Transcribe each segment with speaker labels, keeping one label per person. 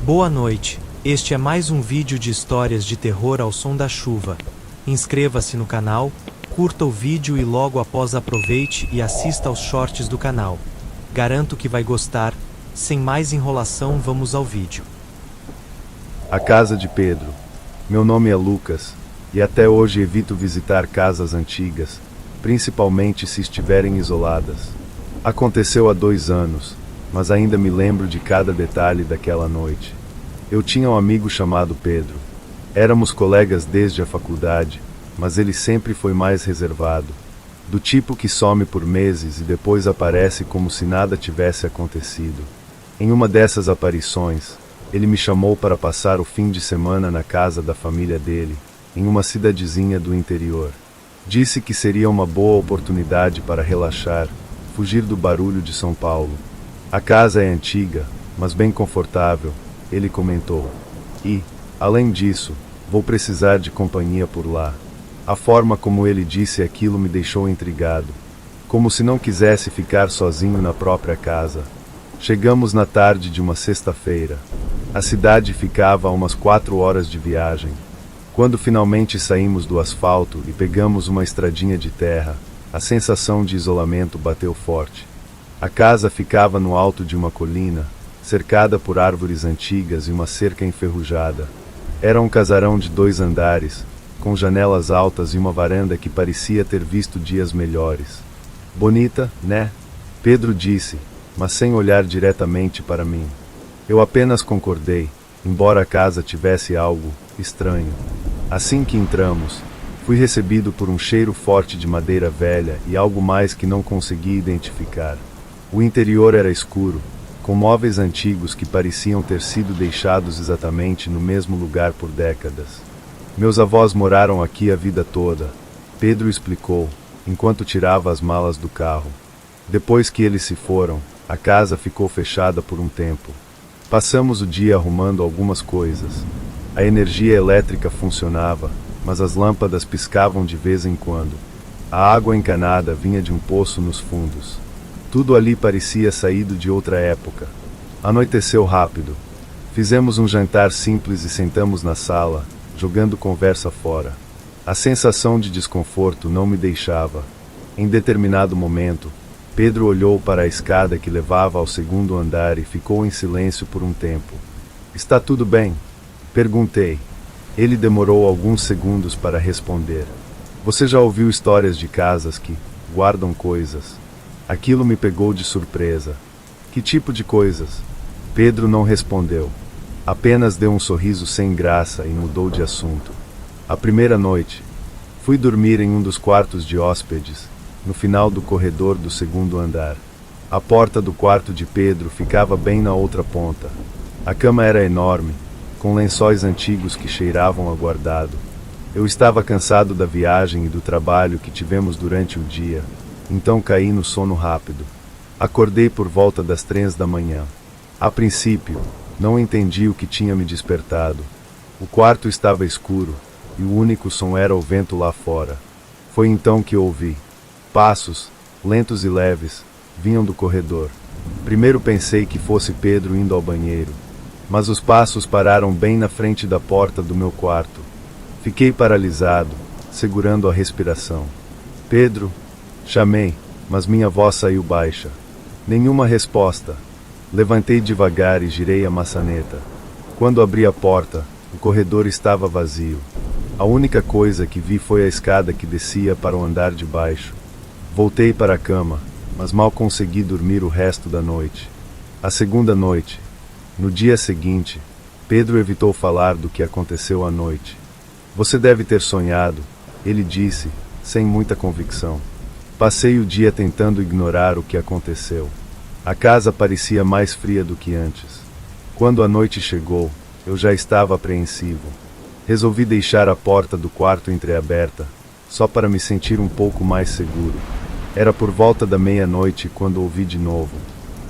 Speaker 1: Boa noite, este é mais um vídeo de histórias de terror ao som da chuva. Inscreva-se no canal, curta o vídeo e logo após aproveite e assista aos shorts do canal. Garanto que vai gostar. Sem mais enrolação, vamos ao vídeo.
Speaker 2: A casa de Pedro. Meu nome é Lucas, e até hoje evito visitar casas antigas, principalmente se estiverem isoladas. Aconteceu há 2 anos, mas ainda me lembro de cada detalhe daquela noite. Eu tinha um amigo chamado Pedro. Éramos colegas desde a faculdade, mas ele sempre foi mais reservado, do tipo que some por meses e depois aparece como se nada tivesse acontecido. Em uma dessas aparições, ele me chamou para passar o fim de semana na casa da família dele, em uma cidadezinha do interior. Disse que seria uma boa oportunidade para relaxar, fugir do barulho de São Paulo. A casa é antiga, mas bem confortável, ele comentou. E, além disso, vou precisar de companhia por lá. A forma como ele disse aquilo me deixou intrigado, como se não quisesse ficar sozinho na própria casa. Chegamos na tarde de uma sexta-feira. A cidade ficava a umas 4 horas de viagem. Quando finalmente saímos do asfalto e pegamos uma estradinha de terra, a sensação de isolamento bateu forte. A casa ficava no alto de uma colina, cercada por árvores antigas e uma cerca enferrujada. Era um casarão de 2 andares, com janelas altas e uma varanda que parecia ter visto dias melhores. Bonita, né? Pedro disse, mas sem olhar diretamente para mim. Eu apenas concordei, embora a casa tivesse algo estranho. Assim que entramos, fui recebido por um cheiro forte de madeira velha e algo mais que não consegui identificar. O interior era escuro, com móveis antigos que pareciam ter sido deixados exatamente no mesmo lugar por décadas. Meus avós moraram aqui a vida toda, Pedro explicou, enquanto tirava as malas do carro. Depois que eles se foram, a casa ficou fechada por um tempo. Passamos o dia arrumando algumas coisas. A energia elétrica funcionava, mas as lâmpadas piscavam de vez em quando. A água encanada vinha de um poço nos fundos. Tudo ali parecia saído de outra época. Anoiteceu rápido. Fizemos um jantar simples e sentamos na sala, jogando conversa fora. A sensação de desconforto não me deixava. Em determinado momento, Pedro olhou para a escada que levava ao 2º andar e ficou em silêncio por um tempo. "Está tudo bem?" perguntei. Ele demorou alguns segundos para responder. "Você já ouviu histórias de casas que guardam coisas?" Aquilo me pegou de surpresa. "Que tipo de coisas?" Pedro não respondeu. Apenas deu um sorriso sem graça e mudou de assunto. A primeira noite, fui dormir em um dos quartos de hóspedes, no final do corredor do 2º andar. A porta do quarto de Pedro ficava bem na outra ponta. A cama era enorme, com lençóis antigos que cheiravam a guardado. Eu estava cansado da viagem e do trabalho que tivemos durante o dia, então caí no sono rápido. Acordei por volta das 3 da manhã. A princípio, não entendi o que tinha me despertado. O quarto estava escuro, e o único som era o vento lá fora. Foi então que ouvi. Passos, lentos e leves, vinham do corredor. Primeiro pensei que fosse Pedro indo ao banheiro, mas os passos pararam bem na frente da porta do meu quarto. Fiquei paralisado, segurando a respiração. "Pedro?" chamei, mas minha voz saiu baixa. Nenhuma resposta. Levantei devagar e girei a maçaneta. Quando abri a porta, o corredor estava vazio. A única coisa que vi foi a escada que descia para o andar de baixo. Voltei para a cama, mas mal consegui dormir o resto da noite. A segunda noite. No dia seguinte, Pedro evitou falar do que aconteceu à noite. "Você deve ter sonhado", ele disse, sem muita convicção. Passei o dia tentando ignorar o que aconteceu. A casa parecia mais fria do que antes. Quando a noite chegou, eu já estava apreensivo. Resolvi deixar a porta do quarto entreaberta, só para me sentir um pouco mais seguro. Era por volta da meia-noite quando ouvi de novo.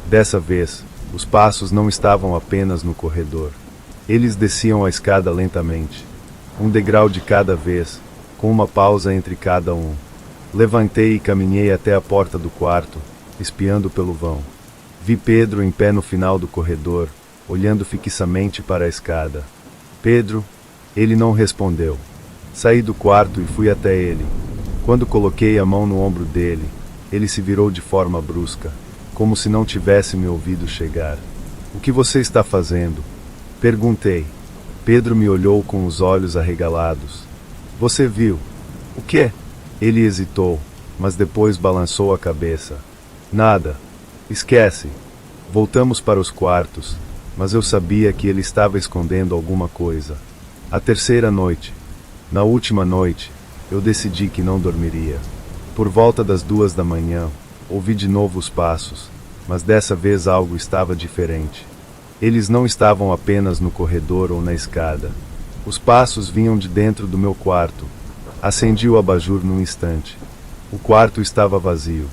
Speaker 2: Dessa vez, os passos não estavam apenas no corredor. Eles desciam a escada lentamente, um degrau de cada vez, com uma pausa entre cada um. Levantei e caminhei até a porta do quarto, espiando pelo vão. Vi Pedro em pé no final do corredor, olhando fixamente para a escada. Pedro? Ele não respondeu. Saí do quarto e fui até ele. Quando coloquei a mão no ombro dele, ele se virou de forma brusca, como se não tivesse me ouvido chegar. O que você está fazendo? Perguntei. Pedro me olhou com os olhos arregalados. Você viu? O quê? Ele hesitou, mas depois balançou a cabeça. Nada. Esquece. Voltamos para os quartos, mas eu sabia que ele estava escondendo alguma coisa. A terceira noite. Na última noite, eu decidi que não dormiria. Por volta das 2 da manhã, ouvi de novo os passos, mas dessa vez algo estava diferente. Eles não estavam apenas no corredor ou na escada. Os passos vinham de dentro do meu quarto. Acendi o abajur num instante. O quarto estava vazio.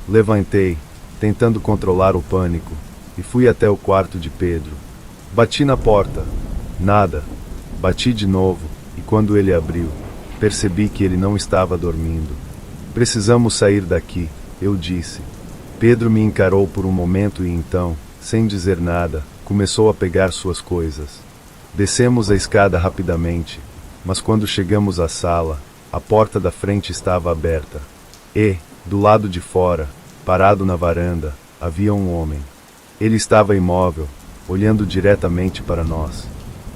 Speaker 2: Levantei, tentando controlar o pânico, e fui até o quarto de Pedro. Bati na porta. Nada. Bati de novo, e quando ele abriu, percebi que ele não estava dormindo. Precisamos sair daqui, eu disse. Pedro me encarou por um momento e então, sem dizer nada, começou a pegar suas coisas. Descemos a escada rapidamente, mas quando chegamos à sala, a porta da frente estava aberta. E, do lado de fora, parado na varanda, havia um homem. Ele estava imóvel, olhando diretamente para nós.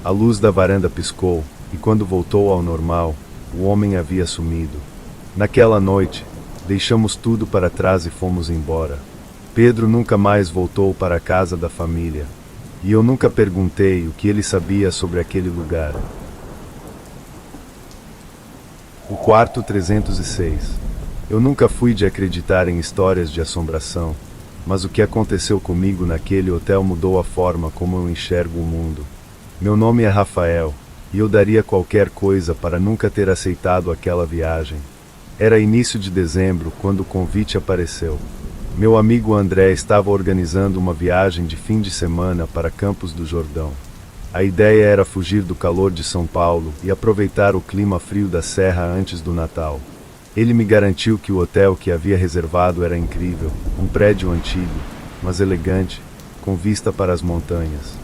Speaker 2: A luz da varanda piscou, e quando voltou ao normal, o homem havia sumido. Naquela noite, deixamos tudo para trás e fomos embora. Pedro nunca mais voltou para a casa da família, e eu nunca perguntei o que ele sabia sobre aquele lugar. O quarto 306. Eu nunca fui de acreditar em histórias de assombração, mas o que aconteceu comigo naquele hotel mudou a forma como eu enxergo o mundo. Meu nome é Rafael, e eu daria qualquer coisa para nunca ter aceitado aquela viagem. Era início de dezembro quando o convite apareceu. Meu amigo André estava organizando uma viagem de fim de semana para Campos do Jordão. A ideia era fugir do calor de São Paulo e aproveitar o clima frio da serra antes do Natal. Ele me garantiu que o hotel que havia reservado era incrível, um prédio antigo, mas elegante, com vista para as montanhas.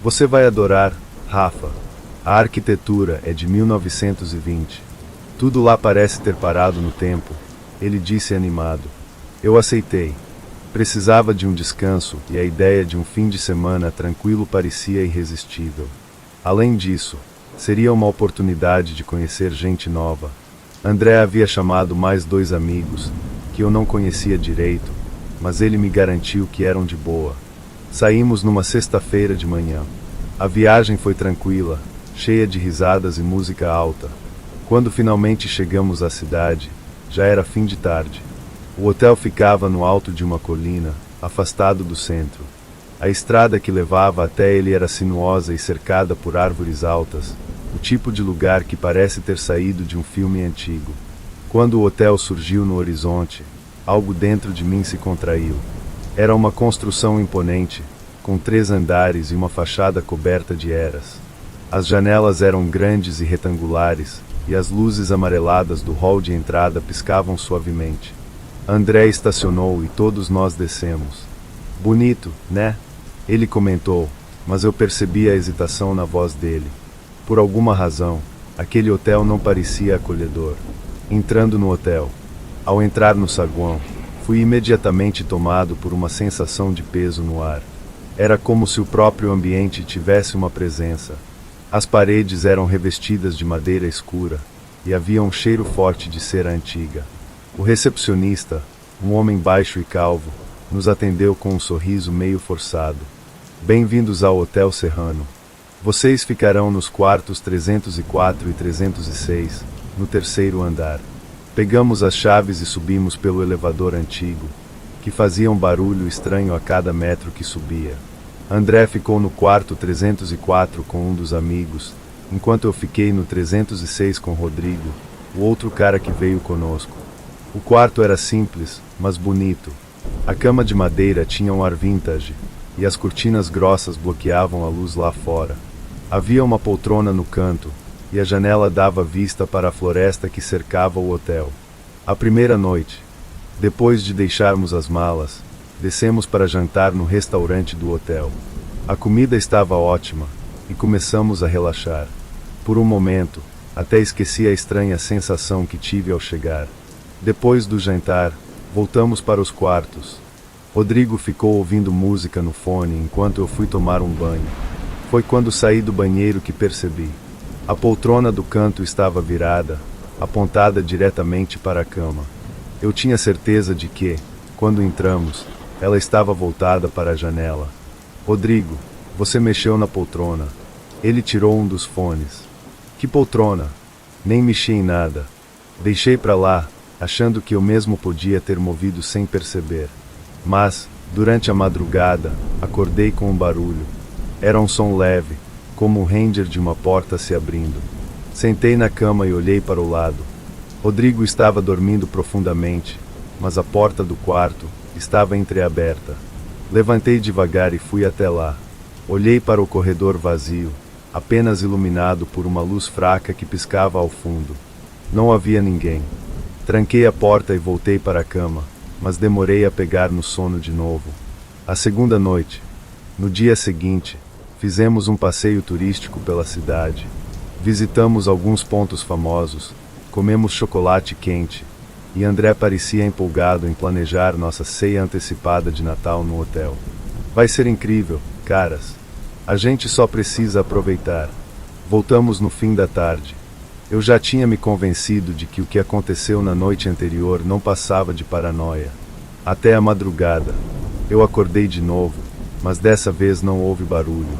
Speaker 2: Você vai adorar, Rafa. A arquitetura é de 1920. Tudo lá parece ter parado no tempo, ele disse animado. Eu aceitei. Precisava de um descanso e a ideia de um fim de semana tranquilo parecia irresistível. Além disso, seria uma oportunidade de conhecer gente nova. André havia chamado mais 2 amigos, que eu não conhecia direito, mas ele me garantiu que eram de boa. Saímos numa sexta-feira de manhã. A viagem foi tranquila, cheia de risadas e música alta. Quando finalmente chegamos à cidade, já era fim de tarde. O hotel ficava no alto de uma colina, afastado do centro. A estrada que levava até ele era sinuosa e cercada por árvores altas, o tipo de lugar que parece ter saído de um filme antigo. Quando o hotel surgiu no horizonte, algo dentro de mim se contraiu. Era uma construção imponente, com 3 andares e uma fachada coberta de eras. As janelas eram grandes e retangulares, e as luzes amareladas do hall de entrada piscavam suavemente. André estacionou e todos nós descemos. Bonito, né? Ele comentou, mas eu percebi a hesitação na voz dele. Por alguma razão, aquele hotel não parecia acolhedor. Entrando no hotel, ao entrar no saguão, fui imediatamente tomado por uma sensação de peso no ar. Era como se o próprio ambiente tivesse uma presença. As paredes eram revestidas de madeira escura, e havia um cheiro forte de cera antiga. O recepcionista, um homem baixo e calvo, nos atendeu com um sorriso meio forçado. Bem-vindos ao Hotel Serrano. Vocês ficarão nos quartos 304 e 306, no 3º andar. Pegamos as chaves e subimos pelo elevador antigo, que fazia um barulho estranho a cada metro que subia. André ficou no quarto 304 com um dos amigos, enquanto eu fiquei no 306 com Rodrigo, o outro cara que veio conosco. O quarto era simples, mas bonito. A cama de madeira tinha um ar vintage, e as cortinas grossas bloqueavam a luz lá fora. Havia uma poltrona no canto, e a janela dava vista para a floresta que cercava o hotel. A primeira noite, depois de deixarmos as malas, descemos para jantar no restaurante do hotel. A comida estava ótima, e começamos a relaxar. Por um momento, até esqueci a estranha sensação que tive ao chegar. Depois do jantar, voltamos para os quartos. Rodrigo ficou ouvindo música no fone enquanto eu fui tomar um banho. Foi quando saí do banheiro que percebi. A poltrona do canto estava virada, apontada diretamente para a cama. Eu tinha certeza de que, quando entramos, ela estava voltada para a janela. Rodrigo, você mexeu na poltrona. Ele tirou um dos fones. Que poltrona? Nem mexi em nada. Deixei para lá, achando que eu mesmo podia ter movido sem perceber. Mas, durante a madrugada, acordei com um barulho. Era um som leve, como o ranger de uma porta se abrindo. Sentei na cama e olhei para o lado. Rodrigo estava dormindo profundamente, mas a porta do quarto estava entreaberta. Levantei devagar e fui até lá. Olhei para o corredor vazio, apenas iluminado por uma luz fraca que piscava ao fundo. Não havia ninguém. Tranquei a porta e voltei para a cama, mas demorei a pegar no sono de novo. A segunda noite. No dia seguinte, fizemos um passeio turístico pela cidade. Visitamos alguns pontos famosos, comemos chocolate quente, e André parecia empolgado em planejar nossa ceia antecipada de Natal no hotel. Vai ser incrível, caras. A gente só precisa aproveitar. Voltamos no fim da tarde. Eu já tinha me convencido de que o que aconteceu na noite anterior não passava de paranoia. Até a madrugada. Eu acordei de novo, mas dessa vez não houve barulho.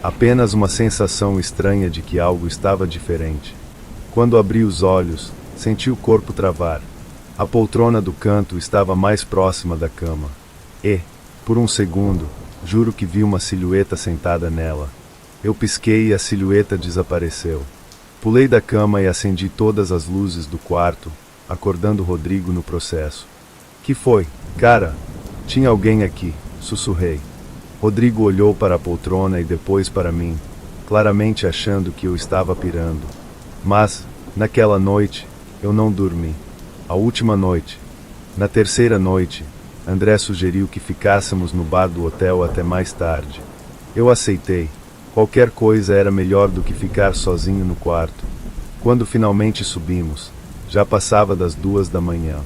Speaker 2: Apenas uma sensação estranha de que algo estava diferente. Quando abri os olhos, senti o corpo travar. A poltrona do canto estava mais próxima da cama. E, por um segundo, juro que vi uma silhueta sentada nela. Eu pisquei e a silhueta desapareceu. Pulei da cama e acendi todas as luzes do quarto, acordando Rodrigo no processo. Que foi, cara? Tinha alguém aqui, sussurrei. Rodrigo olhou para a poltrona e depois para mim, claramente achando que eu estava pirando. Mas, naquela noite, eu não dormi. A última noite. Na terceira noite, André sugeriu que ficássemos no bar do hotel até mais tarde. Eu aceitei. Qualquer coisa era melhor do que ficar sozinho no quarto. Quando finalmente subimos, já passava das 2 da manhã.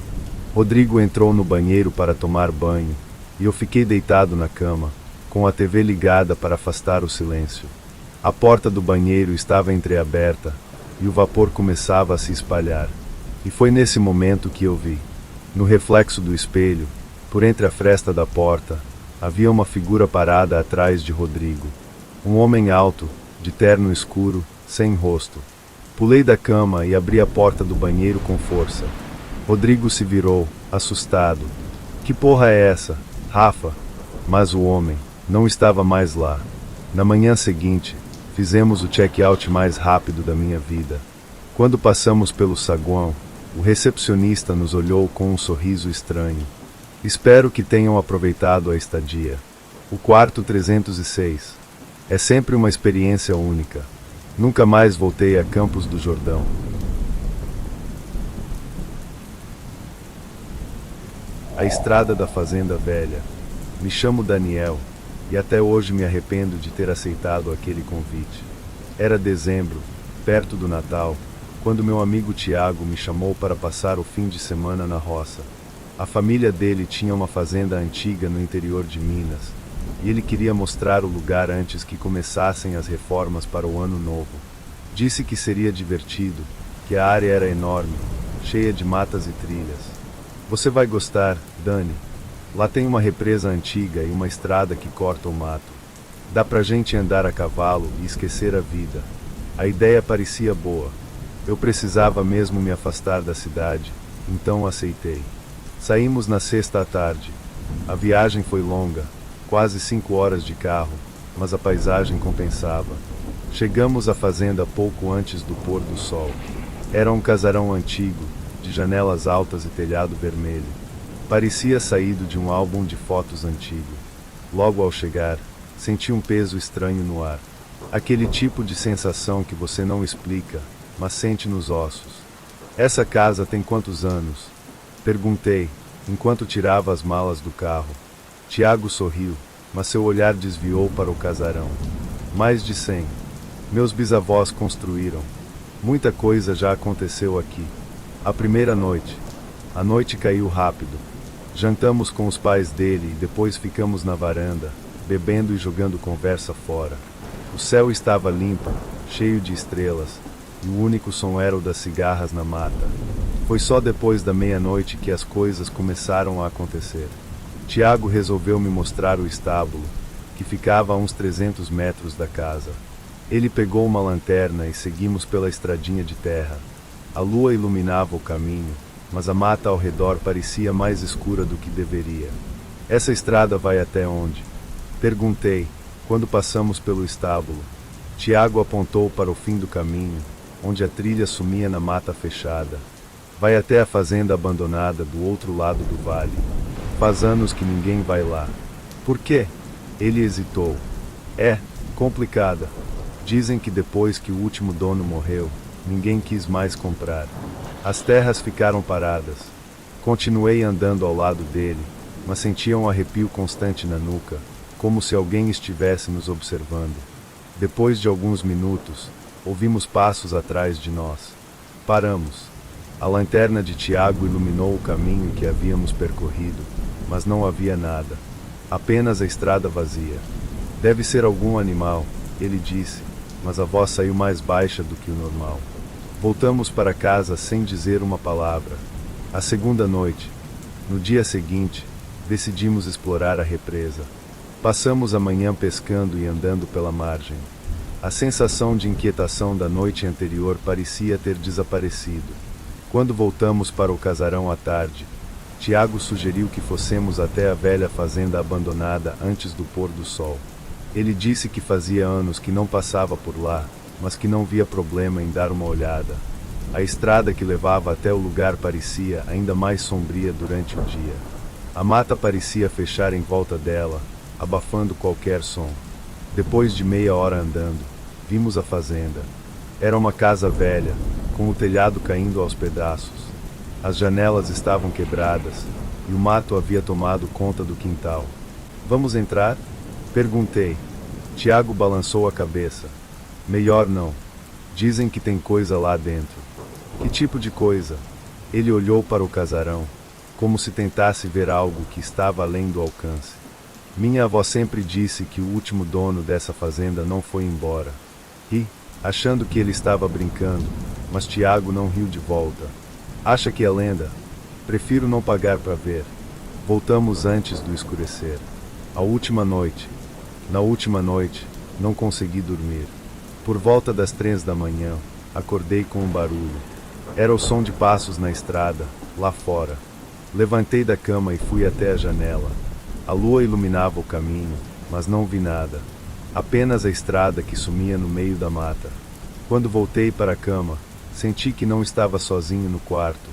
Speaker 2: Rodrigo entrou no banheiro para tomar banho, e eu fiquei deitado na cama, com a TV ligada para afastar o silêncio. A porta do banheiro estava entreaberta, e o vapor começava a se espalhar. E foi nesse momento que eu vi. No reflexo do espelho, por entre a fresta da porta, havia uma figura parada atrás de Rodrigo. Um homem alto, de terno escuro, sem rosto. Pulei da cama e abri a porta do banheiro com força. Rodrigo se virou, assustado. Que porra é essa, Rafa? Mas o homem não estava mais lá. Na manhã seguinte, fizemos o check-out mais rápido da minha vida. Quando passamos pelo saguão, o recepcionista nos olhou com um sorriso estranho. Espero que tenham aproveitado a estadia. O quarto 306. É sempre uma experiência única. Nunca mais voltei a Campos do Jordão. A estrada da Fazenda Velha. Me chamo Daniel, e até hoje me arrependo de ter aceitado aquele convite. Era dezembro, perto do Natal, quando meu amigo Tiago me chamou para passar o fim de semana na roça. A família dele tinha uma fazenda antiga no interior de Minas, e ele queria mostrar o lugar antes que começassem as reformas para o ano novo. Disse que seria divertido, que a área era enorme, cheia de matas e trilhas. Você vai gostar, Dani. Lá tem uma represa antiga e uma estrada que corta o mato. Dá pra gente andar a cavalo e esquecer a vida. A ideia parecia boa. Eu precisava mesmo me afastar da cidade, então aceitei. Saímos na sexta à tarde. A viagem foi longa, quase 5 horas de carro, mas a paisagem compensava. Chegamos à fazenda pouco antes do pôr do sol. Era um casarão antigo, de janelas altas e telhado vermelho. Parecia saído de um álbum de fotos antigo. Logo ao chegar, senti um peso estranho no ar. Aquele tipo de sensação que você não explica, mas sente nos ossos. Essa casa tem quantos anos? Perguntei, enquanto tirava as malas do carro. Tiago sorriu. mas seu olhar desviou para o casarão. Mais de 100. Meus bisavós construíram. Muita coisa já aconteceu aqui. A primeira noite. A noite caiu rápido. Jantamos com os pais dele e depois ficamos na varanda, bebendo e jogando conversa fora. O céu estava limpo, cheio de estrelas, e o único som era o das cigarras na mata. Foi só depois da meia-noite que as coisas começaram a acontecer. Tiago resolveu me mostrar o estábulo, que ficava a uns 300 metros da casa. Ele pegou uma lanterna e seguimos pela estradinha de terra. A lua iluminava o caminho, mas a mata ao redor parecia mais escura do que deveria. Essa estrada vai até onde? Perguntei, quando passamos pelo estábulo. Tiago apontou para o fim do caminho, onde a trilha sumia na mata fechada. Vai até a fazenda abandonada do outro lado do vale. Faz anos que ninguém vai lá. Por quê? Ele hesitou. É complicada. Dizem que depois que o último dono morreu, ninguém quis mais comprar. As terras ficaram paradas. Continuei andando ao lado dele, mas sentia um arrepio constante na nuca, como se alguém estivesse nos observando. Depois de alguns minutos, ouvimos passos atrás de nós. Paramos. A lanterna de Tiago iluminou o caminho que havíamos percorrido, mas não havia nada. Apenas a estrada vazia. Deve ser algum animal, ele disse, mas a voz saiu mais baixa do que o normal. Voltamos para casa sem dizer uma palavra. A segunda noite. No dia seguinte, decidimos explorar a represa. Passamos a manhã pescando e andando pela margem. A sensação de inquietação da noite anterior parecia ter desaparecido. Quando voltamos para o casarão à tarde, Tiago sugeriu que fossemos até a velha fazenda abandonada antes do pôr do sol. Ele disse que fazia anos que não passava por lá, mas que não via problema em dar uma olhada. A estrada que levava até o lugar parecia ainda mais sombria durante o dia. A mata parecia fechar em volta dela, abafando qualquer som. Depois de meia hora andando, vimos a fazenda. Era uma casa velha, com o telhado caindo aos pedaços. As janelas estavam quebradas, e o mato havia tomado conta do quintal. Vamos entrar? Perguntei. Tiago balançou a cabeça. Melhor não. Dizem que tem coisa lá dentro. Que tipo de coisa? Ele olhou para o casarão, como se tentasse ver algo que estava além do alcance. Minha avó sempre disse que o último dono dessa fazenda não foi embora. Ri, achando que ele estava brincando, mas Tiago não riu de volta. Acha que é lenda? Prefiro não pagar para ver. Voltamos antes do escurecer. A última noite. Na última noite, não consegui dormir. Por volta das 3 da manhã, acordei com um barulho. Era o som de passos na estrada, lá fora. Levantei da cama e fui até a janela. A lua iluminava o caminho, mas não vi nada. Apenas a estrada que sumia no meio da mata. Quando voltei para a cama, senti que não estava sozinho no quarto.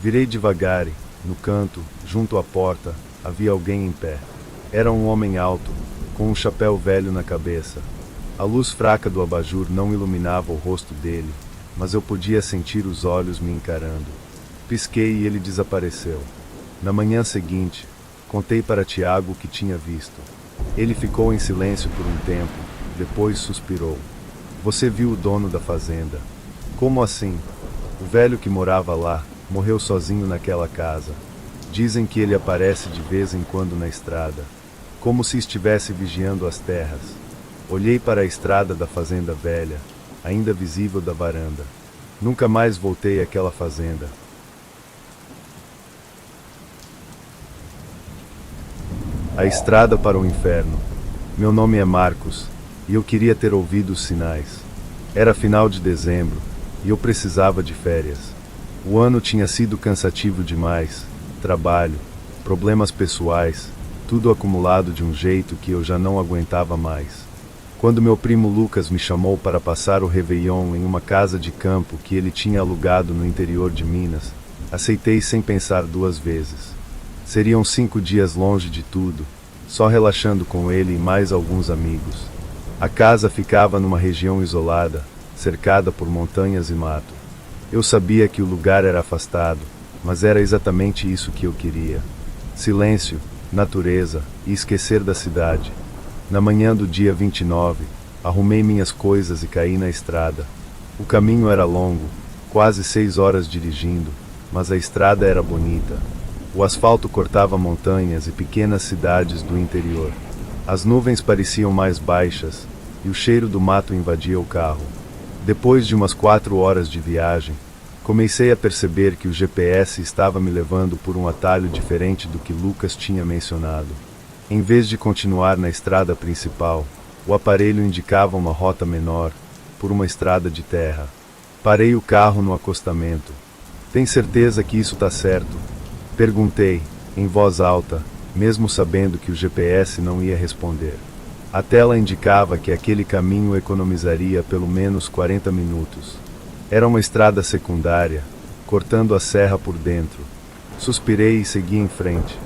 Speaker 2: Virei devagar e, no canto, junto à porta, havia alguém em pé. Era um homem alto, com um chapéu velho na cabeça. A luz fraca do abajur não iluminava o rosto dele, mas eu podia sentir os olhos me encarando. Pisquei e ele desapareceu. Na manhã seguinte, contei para Tiago o que tinha visto. Ele ficou em silêncio por um tempo, depois suspirou. Você viu o dono da fazenda? Como assim? O velho que morava lá, morreu sozinho naquela casa. Dizem que ele aparece de vez em quando na estrada, como se estivesse vigiando as terras. Olhei para a estrada da fazenda velha, ainda visível da varanda. Nunca mais voltei àquela fazenda. A estrada para o inferno. Meu nome é Marcos, e eu queria ter ouvido os sinais. Era final de dezembro, e eu precisava de férias. O ano tinha sido cansativo demais, trabalho, problemas pessoais, tudo acumulado de um jeito que eu já não aguentava mais. Quando meu primo Lucas me chamou para passar o Réveillon em uma casa de campo que ele tinha alugado no interior de Minas, aceitei sem pensar duas vezes. Seriam 5 dias longe de tudo, só relaxando com ele e mais alguns amigos. A casa ficava numa região isolada, cercada por montanhas e mato. Eu sabia que o lugar era afastado, mas era exatamente isso que eu queria. Silêncio, natureza e esquecer da cidade. Na manhã do dia 29, arrumei minhas coisas e caí na estrada. O caminho era longo, quase 6 horas dirigindo, mas a estrada era bonita. O asfalto cortava montanhas e pequenas cidades do interior. As nuvens pareciam mais baixas e o cheiro do mato invadia o carro. Depois de umas 4 horas de viagem, comecei a perceber que o GPS estava me levando por um atalho diferente do que Lucas tinha mencionado. Em vez de continuar na estrada principal, o aparelho indicava uma rota menor, por uma estrada de terra. Parei o carro no acostamento. Tem certeza que isso tá certo? Perguntei, em voz alta, mesmo sabendo que o GPS não ia responder. A tela indicava que aquele caminho economizaria pelo menos 40 minutos. Era uma estrada secundária, cortando a serra por dentro. Suspirei e segui em frente.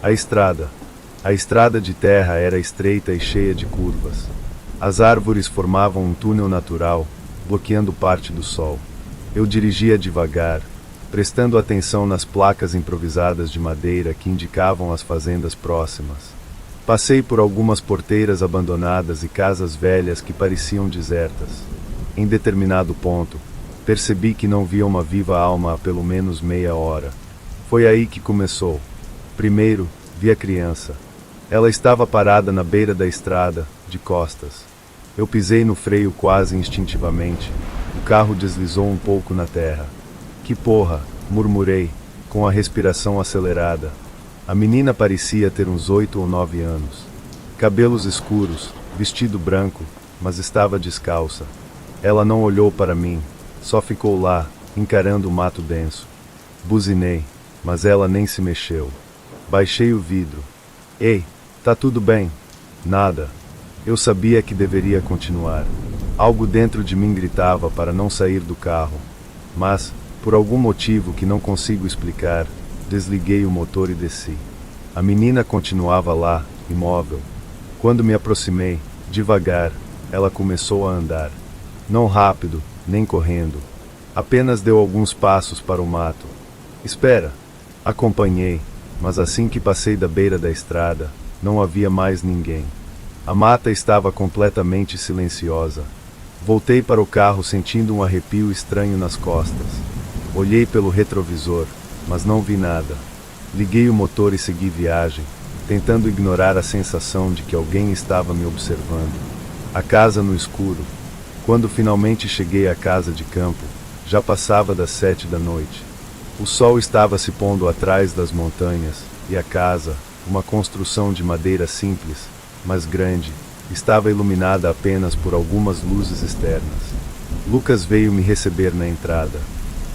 Speaker 2: A estrada de terra era estreita e cheia de curvas. As árvores formavam um túnel natural, bloqueando parte do sol. Eu dirigia devagar, prestando atenção nas placas improvisadas de madeira que indicavam as fazendas próximas. Passei por algumas porteiras abandonadas e casas velhas que pareciam desertas. Em determinado ponto, percebi que não via uma viva alma há pelo menos meia hora. Foi aí que começou. Primeiro, vi a criança. Ela estava parada na beira da estrada, de costas. Eu pisei no freio quase instintivamente. O carro deslizou um pouco na terra. Que porra, murmurei, com a respiração acelerada. A menina parecia ter uns 8 ou 9 anos. Cabelos escuros, vestido branco, mas estava descalça. Ela não olhou para mim, só ficou lá, encarando o mato denso. Buzinei, mas ela nem se mexeu. Baixei o vidro. Ei, tá tudo bem? Nada. Eu sabia que deveria continuar. Algo dentro de mim gritava para não sair do carro. Mas, por algum motivo que não consigo explicar, desliguei o motor e desci. A menina continuava lá, imóvel. Quando me aproximei, devagar, ela começou a andar. Não rápido, nem correndo. Apenas deu alguns passos para o mato. Espera! Acompanhei, mas assim que passei da beira da estrada, não havia mais ninguém. A mata estava completamente silenciosa. Voltei para o carro sentindo um arrepio estranho nas costas. Olhei pelo retrovisor, mas não vi nada. Liguei o motor e segui viagem, tentando ignorar a sensação de que alguém estava me observando. A casa no escuro. Quando finalmente cheguei à casa de campo, já passava das 7 da noite. O sol estava se pondo atrás das montanhas, e a casa, uma construção de madeira simples, mas grande, estava iluminada apenas por algumas luzes externas. Lucas veio me receber na entrada.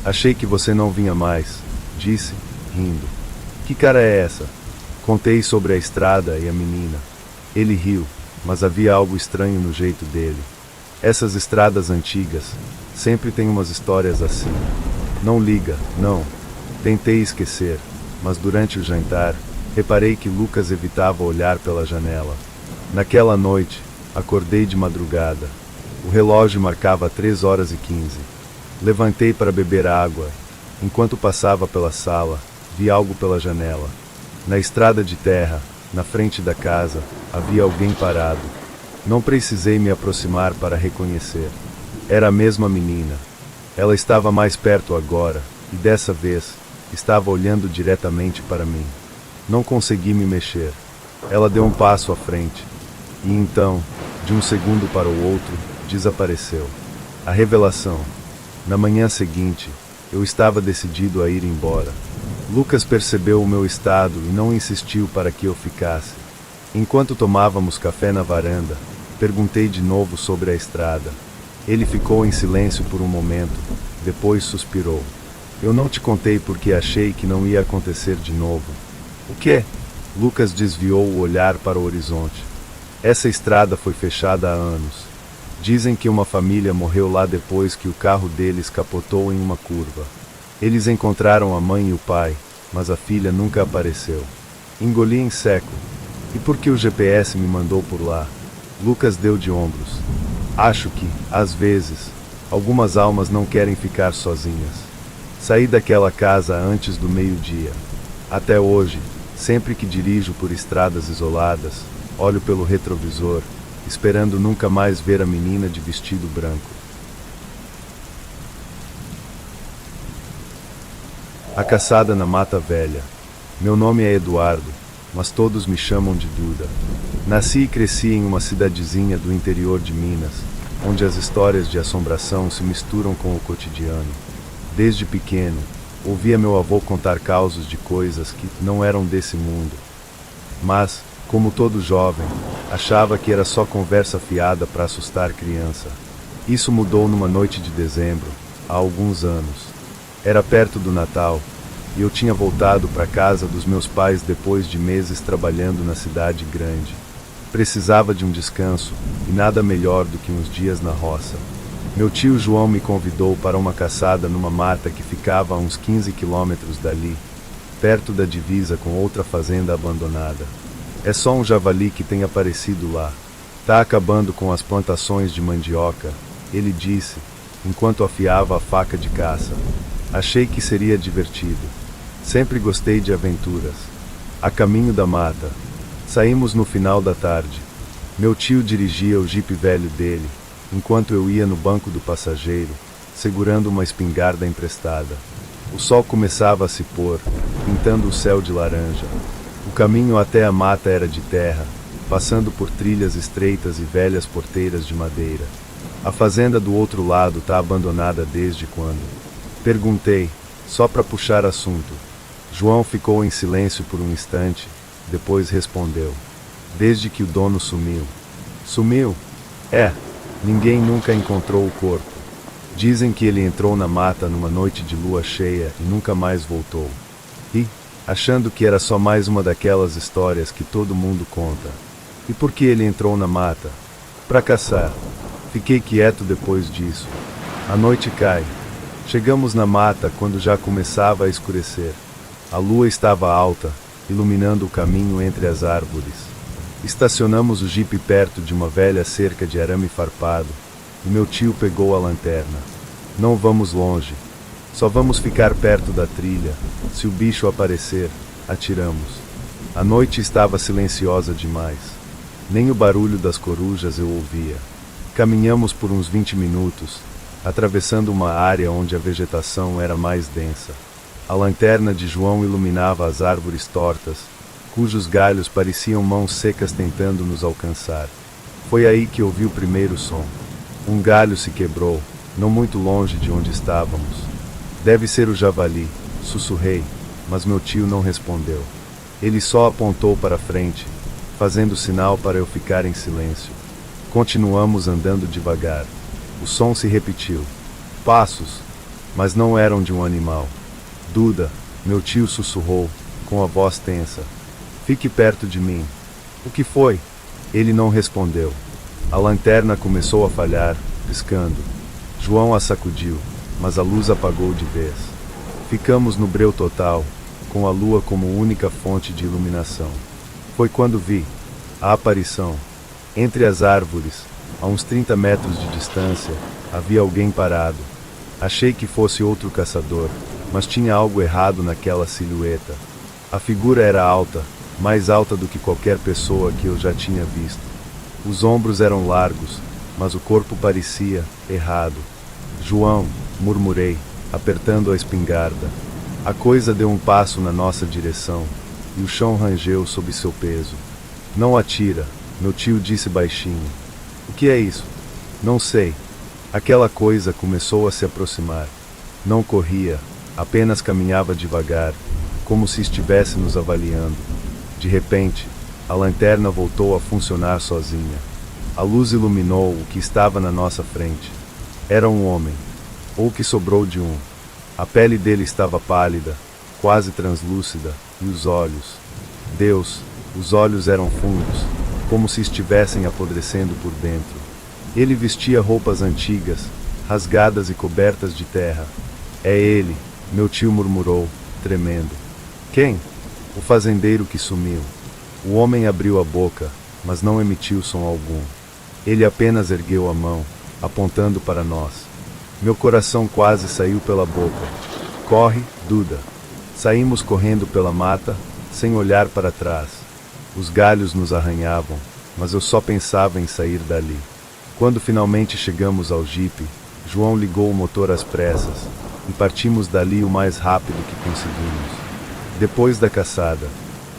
Speaker 2: Achei que você não vinha mais, disse, rindo. Que cara é essa? Contei sobre a estrada e a menina. Ele riu, mas havia algo estranho no jeito dele. Essas estradas antigas, sempre tem umas histórias assim. Não liga, não. Tentei esquecer, mas durante o jantar, reparei que Lucas evitava olhar pela janela. Naquela noite, acordei de madrugada. O relógio marcava 3h15. Levantei para beber água. Enquanto passava pela sala, vi algo pela janela. Na estrada de terra, na frente da casa, havia alguém parado. Não precisei me aproximar para reconhecer. Era a mesma menina. Ela estava mais perto agora, e dessa vez, estava olhando diretamente para mim. Não consegui me mexer. Ela deu um passo à frente. E então, de um segundo para o outro, desapareceu. A revelação. Na manhã seguinte, eu estava decidido a ir embora. Lucas percebeu o meu estado e não insistiu para que eu ficasse. Enquanto tomávamos café na varanda, perguntei de novo sobre a estrada. Ele ficou em silêncio por um momento, depois suspirou. Eu não te contei porque achei que não ia acontecer de novo. O quê? Lucas desviou o olhar para o horizonte. Essa estrada foi fechada há anos. Dizem que uma família morreu lá depois que o carro deles capotou em uma curva. Eles encontraram a mãe e o pai, mas a filha nunca apareceu. Engoli em seco. E por que o GPS me mandou por lá? Lucas deu de ombros. Acho que, às vezes, algumas almas não querem ficar sozinhas. Saí daquela casa antes do meio-dia. Até hoje, sempre que dirijo por estradas isoladas, olho pelo retrovisor, esperando nunca mais ver a menina de vestido branco. A caçada na Mata Velha. Meu nome é Eduardo, mas todos me chamam de Duda. Nasci e cresci em uma cidadezinha do interior de Minas, onde as histórias de assombração se misturam com o cotidiano. Desde pequeno, ouvia meu avô contar causos de coisas que não eram desse mundo. Mas, como todo jovem, achava que era só conversa fiada para assustar criança. Isso mudou numa noite de dezembro, há alguns anos. Era perto do Natal, e eu tinha voltado para casa dos meus pais depois de meses trabalhando na cidade grande. Precisava de um descanso, e nada melhor do que uns dias na roça. Meu tio João me convidou para uma caçada numa mata que ficava a uns 15 quilômetros dali, perto da divisa com outra fazenda abandonada. É só um javali que tem aparecido lá. Tá acabando com as plantações de mandioca, ele disse, enquanto afiava a faca de caça. Achei que seria divertido. Sempre gostei de aventuras. A caminho da mata. Saímos no final da tarde. Meu tio dirigia o jipe velho dele, enquanto eu ia no banco do passageiro, segurando uma espingarda emprestada. O sol começava a se pôr, pintando o céu de laranja. O caminho até a mata era de terra, passando por trilhas estreitas e velhas porteiras de madeira. A fazenda do outro lado tá abandonada desde quando? Perguntei, só para puxar assunto. João ficou em silêncio por um instante, depois respondeu. Desde que o dono sumiu. Sumiu? É, ninguém nunca encontrou o corpo. Dizem que ele entrou na mata numa noite de lua cheia e nunca mais voltou. E, achando que era só mais uma daquelas histórias que todo mundo conta. E por que ele entrou na mata? Para caçar. Fiquei quieto depois disso. A noite cai. Chegamos na mata quando já começava a escurecer. A lua estava alta, iluminando o caminho entre as árvores. Estacionamos o jipe perto de uma velha cerca de arame farpado, e meu tio pegou a lanterna. Não vamos longe. Só vamos ficar perto da trilha. Se o bicho aparecer, atiramos. A noite estava silenciosa demais. Nem o barulho das corujas eu ouvia. Caminhamos por uns 20 minutos, atravessando uma área onde a vegetação era mais densa. A lanterna de João iluminava as árvores tortas, cujos galhos pareciam mãos secas tentando nos alcançar. Foi aí que ouvi o primeiro som. Um galho se quebrou, não muito longe de onde estávamos. Deve ser o javali, sussurrei, mas meu tio não respondeu. Ele só apontou para frente, fazendo sinal para eu ficar em silêncio. Continuamos andando devagar. O som se repetiu. Passos, mas não eram de um animal. Duda, meu tio sussurrou, com a voz tensa. Fique perto de mim. O que foi? Ele não respondeu. A lanterna começou a falhar, piscando. João a sacudiu, mas a luz apagou de vez. Ficamos no breu total, com a lua como única fonte de iluminação. Foi quando vi a aparição. Entre as árvores, a uns 30 metros de distância, havia alguém parado. Achei que fosse outro caçador, mas tinha algo errado naquela silhueta. A figura era alta, mais alta do que qualquer pessoa que eu já tinha visto. Os ombros eram largos, mas o corpo parecia errado. João, murmurei, apertando a espingarda. A coisa deu um passo na nossa direção, e o chão rangeu sob seu peso. Não atira, meu tio disse baixinho. O que é isso? Não sei. Aquela coisa começou a se aproximar. Não corria, apenas caminhava devagar, como se estivesse nos avaliando. De repente, a lanterna voltou a funcionar sozinha. A luz iluminou o que estava na nossa frente. Era um homem, ou o que sobrou de um. A pele dele estava pálida, quase translúcida, e os olhos. Deus, os olhos eram fundos, como se estivessem apodrecendo por dentro. Ele vestia roupas antigas, rasgadas e cobertas de terra. É ele, meu tio murmurou, tremendo. Quem? O fazendeiro que sumiu. O homem abriu a boca, mas não emitiu som algum. Ele apenas ergueu a mão, apontando para nós. Meu coração quase saiu pela boca. Corre, Duda. Saímos correndo pela mata, sem olhar para trás. Os galhos nos arranhavam, mas eu só pensava em sair dali. Quando finalmente chegamos ao jipe, João ligou o motor às pressas e partimos dali o mais rápido que conseguimos. Depois da caçada,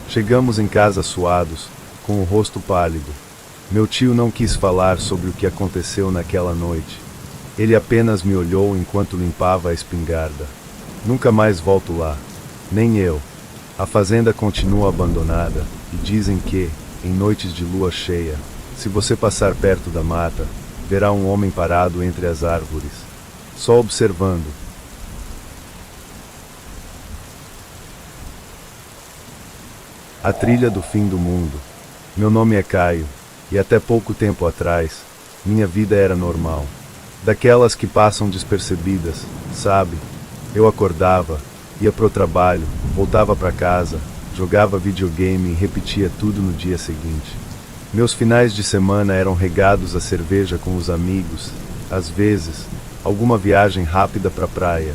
Speaker 2: chegamos em casa suados, com o rosto pálido. Meu tio não quis falar sobre o que aconteceu naquela noite. Ele apenas me olhou enquanto limpava a espingarda. Nunca mais volto lá. Nem eu. A fazenda continua abandonada, e dizem que, em noites de lua cheia, se você passar perto da mata, verá um homem parado entre as árvores, só observando. A trilha do fim do mundo. Meu nome é Caio, e até pouco tempo atrás, minha vida era normal. Daquelas que passam despercebidas, sabe? Eu acordava, ia pro trabalho, voltava para casa, jogava videogame e repetia tudo no dia seguinte. Meus finais de semana eram regados a cerveja com os amigos, às vezes, alguma viagem rápida para a praia.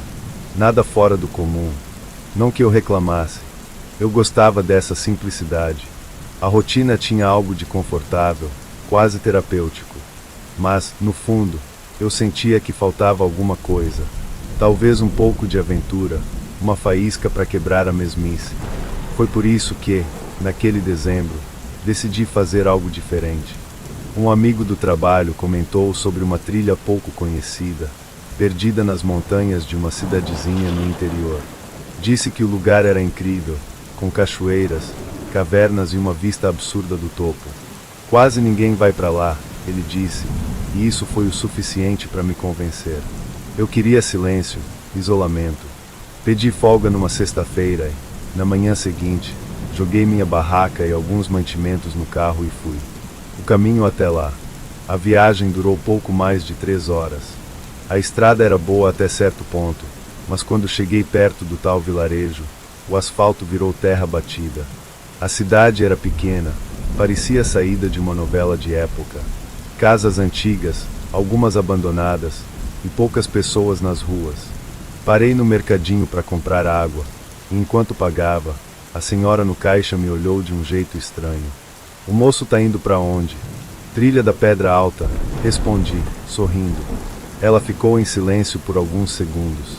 Speaker 2: Nada fora do comum. Não que eu reclamasse. Eu gostava dessa simplicidade. A rotina tinha algo de confortável, quase terapêutico. Mas, no fundo, eu sentia que faltava alguma coisa. Talvez um pouco de aventura, uma faísca para quebrar a mesmice. Foi por isso que, naquele dezembro, decidi fazer algo diferente. Um amigo do trabalho comentou sobre uma trilha pouco conhecida, perdida nas montanhas de uma cidadezinha no interior. Disse que o lugar era incrível, com cachoeiras, cavernas e uma vista absurda do topo. Quase ninguém vai para lá, ele disse, e isso foi o suficiente para me convencer. Eu queria silêncio, isolamento. Pedi folga numa sexta-feira e, na manhã seguinte, joguei minha barraca e alguns mantimentos no carro e fui. O caminho até lá. A viagem durou pouco mais de 3 horas. A estrada era boa até certo ponto, mas quando cheguei perto do tal vilarejo, o asfalto virou terra batida. A cidade era pequena, parecia saída de uma novela de época. Casas antigas, algumas abandonadas, e poucas pessoas nas ruas. Parei no mercadinho para comprar água, e enquanto pagava, a senhora no caixa me olhou de um jeito estranho. O moço tá indo para onde? Trilha da Pedra Alta, respondi, sorrindo. Ela ficou em silêncio por alguns segundos.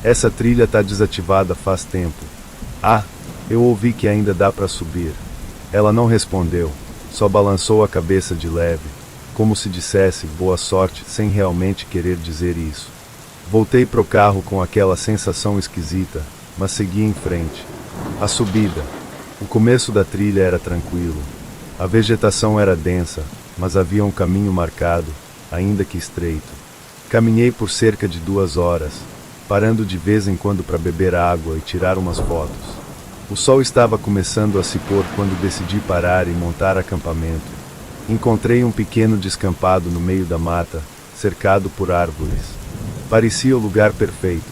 Speaker 2: Essa trilha tá desativada faz tempo. Ah, eu ouvi que ainda dá para subir. Ela não respondeu, só balançou a cabeça de leve, como se dissesse boa sorte sem realmente querer dizer isso. Voltei pro carro com aquela sensação esquisita, mas segui em frente. A subida. O começo da trilha era tranquilo. A vegetação era densa, mas havia um caminho marcado, ainda que estreito. Caminhei por cerca de 2 horas, parando de vez em quando para beber água e tirar umas fotos. O sol estava começando a se pôr quando decidi parar e montar acampamento. Encontrei um pequeno descampado no meio da mata, cercado por árvores. Parecia o lugar perfeito.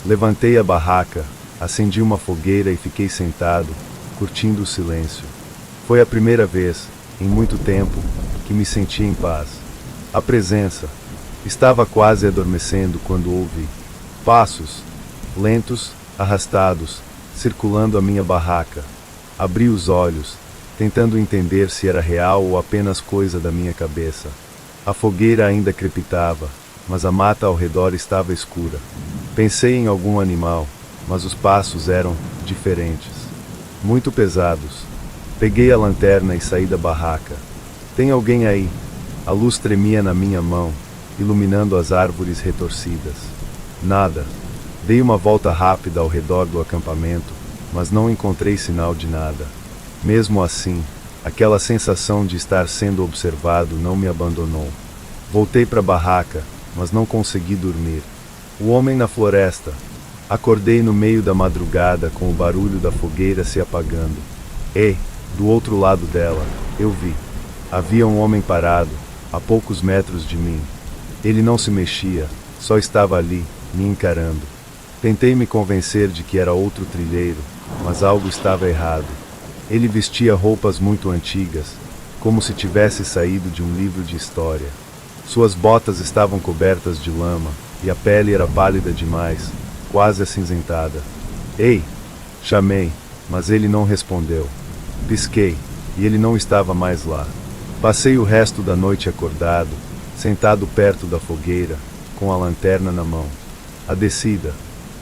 Speaker 2: Levantei a barraca, acendi uma fogueira e fiquei sentado, curtindo o silêncio. Foi a primeira vez, em muito tempo, que me senti em paz. A presença. Estava quase adormecendo quando ouvi passos, lentos, arrastados, circulando a minha barraca. Abri os olhos, tentando entender se era real ou apenas coisa da minha cabeça. A fogueira ainda crepitava, mas a mata ao redor estava escura. Pensei em algum animal, mas os passos eram diferentes, muito pesados. Peguei a lanterna e saí da barraca. Tem alguém aí? A luz tremia na minha mão, iluminando as árvores retorcidas. Nada. Dei uma volta rápida ao redor do acampamento, mas não encontrei sinal de nada. Mesmo assim, aquela sensação de estar sendo observado não me abandonou. Voltei para a barraca, mas não consegui dormir. O homem na floresta. Acordei no meio da madrugada com o barulho da fogueira se apagando. E, do outro lado dela, eu vi. Havia um homem parado, a poucos metros de mim. Ele não se mexia, só estava ali, me encarando. Tentei me convencer de que era outro trilheiro, mas algo estava errado. Ele vestia roupas muito antigas, como se tivesse saído de um livro de história. Suas botas estavam cobertas de lama, e a pele era pálida demais, quase acinzentada. Ei! Chamei, mas ele não respondeu. Pisquei. e ele não estava mais lá. Passei o resto da noite acordado, sentado perto da fogueira, com a lanterna na mão. A descida.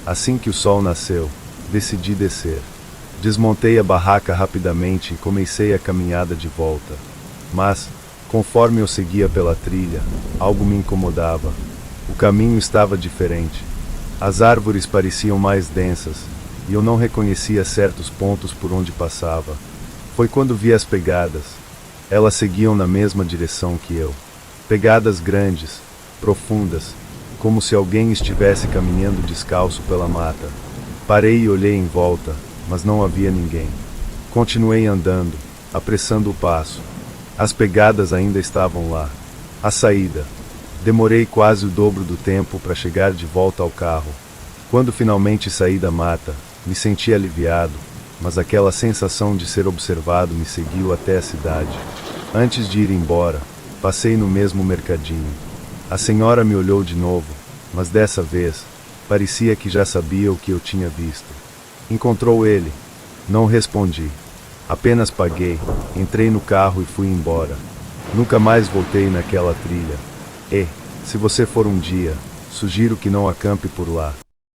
Speaker 2: Assim que o sol nasceu, decidi descer. Desmontei a barraca rapidamente e comecei a caminhada de volta. Mas, conforme eu seguia pela trilha, algo me incomodava. O caminho estava diferente. As árvores pareciam mais densas, e eu não reconhecia certos pontos por onde passava. Foi quando vi as pegadas. Elas seguiam na mesma direção que eu. Pegadas grandes, profundas, como se alguém estivesse caminhando descalço pela mata. Parei e olhei em volta, mas não havia ninguém. Continuei andando, apressando o passo. As pegadas ainda estavam lá. A saída. Demorei quase o dobro do tempo para chegar de volta ao carro. Quando finalmente saí da mata, me senti aliviado, mas aquela sensação de ser observado me seguiu até a cidade. Antes de ir embora, passei no mesmo mercadinho. A senhora me olhou de novo, mas dessa vez, parecia que já sabia o que eu tinha visto. Encontrou ele? Não respondi. Apenas paguei, entrei no carro e fui embora. Nunca mais voltei naquela trilha. E, se você for um dia, sugiro que não acampe por lá.